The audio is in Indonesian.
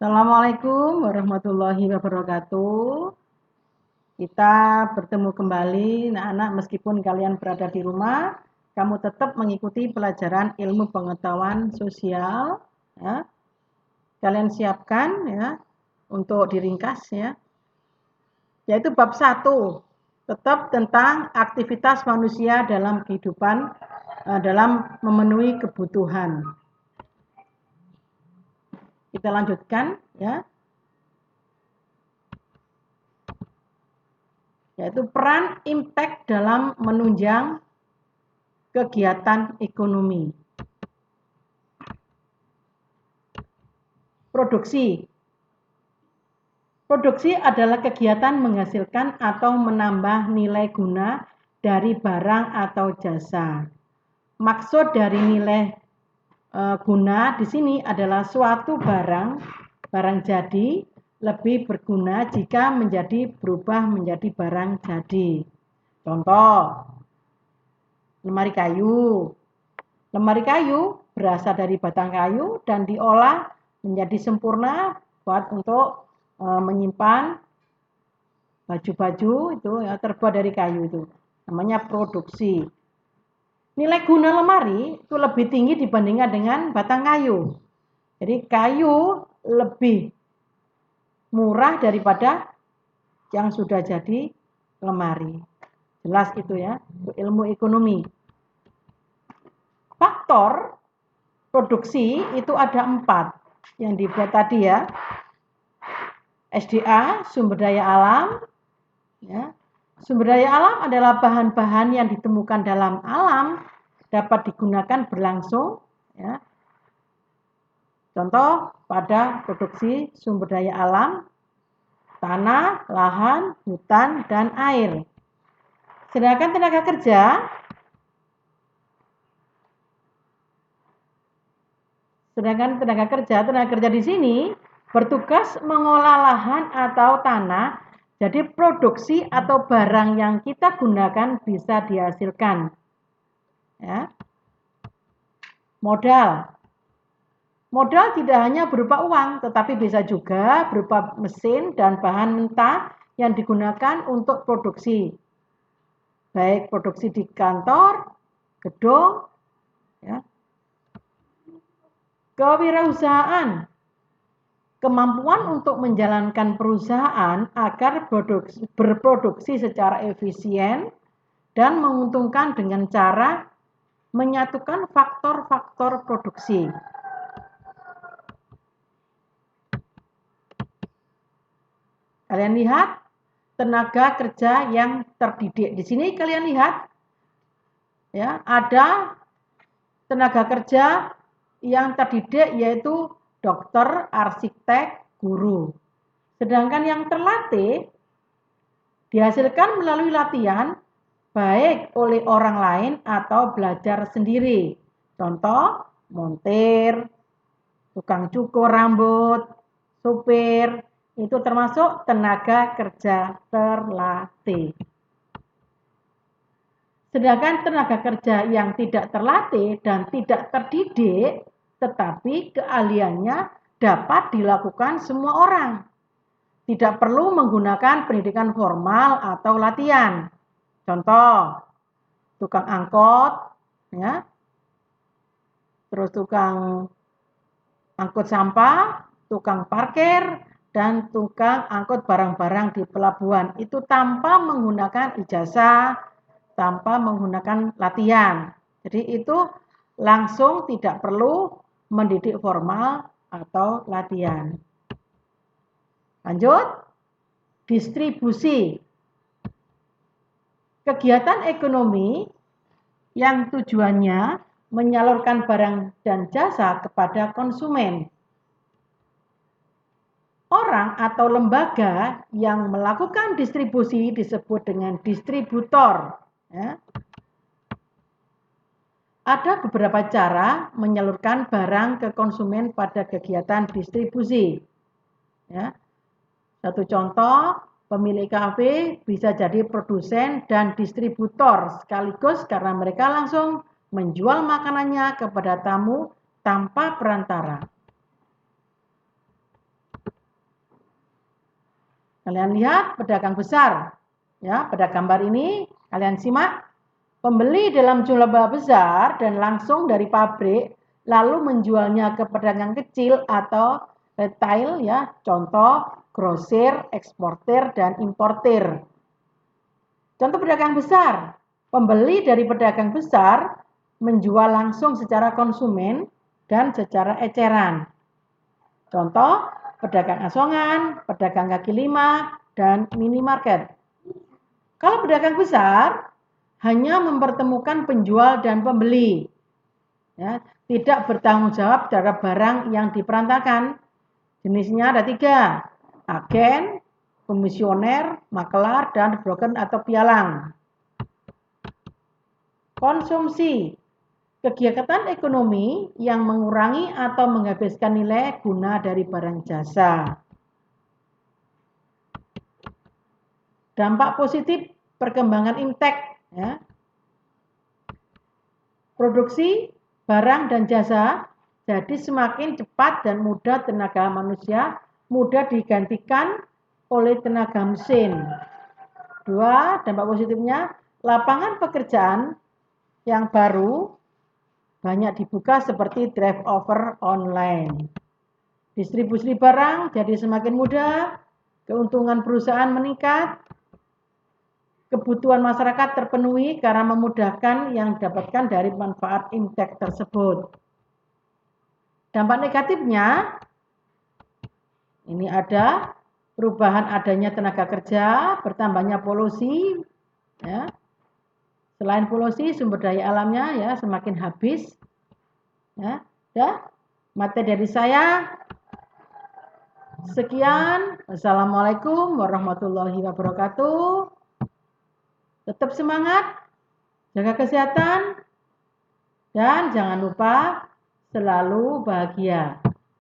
Assalamualaikum warahmatullahi wabarakatuh. Kita bertemu kembali, anak-anak. Meskipun kalian berada di rumah, kamu tetap mengikuti pelajaran ilmu pengetahuan sosial. Ya. Kalian siapkan ya untuk diringkas ya. Yaitu bab 1, tetap tentang aktivitas manusia dalam kehidupan dalam memenuhi kebutuhan. Kita lanjutkan ya. Yaitu peran impact dalam menunjang kegiatan ekonomi. Produksi. Produksi adalah kegiatan menghasilkan atau menambah nilai guna dari barang atau jasa. Maksud dari nilai guna di sini adalah suatu barang jadi lebih berguna jika berubah menjadi barang jadi. Contoh, lemari kayu. Lemari kayu berasal dari batang kayu dan diolah menjadi sempurna untuk menyimpan baju-baju itu ya, terbuat dari kayu itu. Namanya produksi. Nilai guna lemari itu lebih tinggi dibandingkan dengan batang kayu. Jadi kayu lebih murah daripada yang sudah jadi lemari. Jelas itu ya, ilmu ekonomi. Faktor produksi itu ada 4 yang dibuat tadi ya. SDA, sumber daya alam. Ya. Sumber daya alam adalah bahan-bahan yang ditemukan dalam alam dapat digunakan berlangsung. Ya. Contoh pada produksi sumber daya alam, tanah, lahan, hutan, dan air. Sedangkan tenaga kerja di sini bertugas mengolah lahan atau tanah, jadi produksi atau barang yang kita gunakan bisa dihasilkan. Ya. Modal tidak hanya berupa uang, tetapi bisa juga berupa mesin dan bahan mentah yang digunakan untuk produksi. Baik produksi di kantor, gedung, ya. Kewirausahaan. Kemampuan untuk menjalankan perusahaan agar berproduksi secara efisien dan menguntungkan dengan cara menyatukan faktor-faktor produksi. Kalian lihat tenaga kerja yang terdidik. Di sini kalian lihat ya, ada tenaga kerja yang terdidik yaitu dokter, arsitek, guru. Sedangkan yang terlatih dihasilkan melalui latihan baik oleh orang lain atau belajar sendiri. Contoh, montir, tukang cukur rambut, supir, itu termasuk tenaga kerja terlatih. Sedangkan tenaga kerja yang tidak terlatih dan tidak terdidik, tetapi keahliannya dapat dilakukan semua orang. Tidak perlu menggunakan pendidikan formal atau latihan. Contoh, tukang angkot, ya, terus tukang angkut sampah, tukang parkir, dan tukang angkut barang-barang di pelabuhan. Itu tanpa menggunakan ijazah, tanpa menggunakan latihan. Jadi itu langsung tidak perlu mendidik formal atau latihan. Lanjut, distribusi. Kegiatan ekonomi yang tujuannya menyalurkan barang dan jasa kepada konsumen. Orang atau lembaga yang melakukan distribusi disebut dengan distributor. Ya. Ada beberapa cara menyalurkan barang ke konsumen pada kegiatan distribusi. Ya. Satu contoh, pemilik kafe bisa jadi produsen dan distributor sekaligus karena mereka langsung menjual makanannya kepada tamu tanpa perantara. Kalian lihat pedagang besar. Ya, pada gambar ini kalian simak. Pembeli dalam jumlah besar dan langsung dari pabrik lalu menjualnya ke pedagang kecil atau retail ya, contoh grosir, eksportir dan importir. Contoh pedagang besar, pembeli dari pedagang besar menjual langsung secara konsumen dan secara eceran. Contoh pedagang asongan, pedagang kaki lima, dan minimarket. Kalau pedagang besar hanya mempertemukan penjual dan pembeli, ya, tidak bertanggung jawab terhadap barang yang diperantakan. Jenisnya ada 3, agen, komisioner, makelar, dan broker atau pialang. Konsumsi, kegiatan ekonomi yang mengurangi atau menghabiskan nilai guna dari barang jasa. Dampak positif perkembangan imtek. Ya. Produksi barang dan jasa jadi semakin cepat dan mudah, tenaga manusia mudah digantikan oleh tenaga mesin. 2, dampak positifnya lapangan pekerjaan yang baru banyak dibuka seperti drive over online. Distribusi barang jadi semakin mudah, keuntungan perusahaan meningkat, kebutuhan masyarakat terpenuhi karena memudahkan yang didapatkan dari manfaat imtek tersebut. Dampak negatifnya, ini ada perubahan adanya tenaga kerja, bertambahnya polusi, ya. Selain polusi, sumber daya alamnya ya semakin habis. Ya, materi dari saya. Sekian. Wassalamualaikum warahmatullahi wabarakatuh. Tetap semangat, jaga kesehatan, dan jangan lupa selalu bahagia.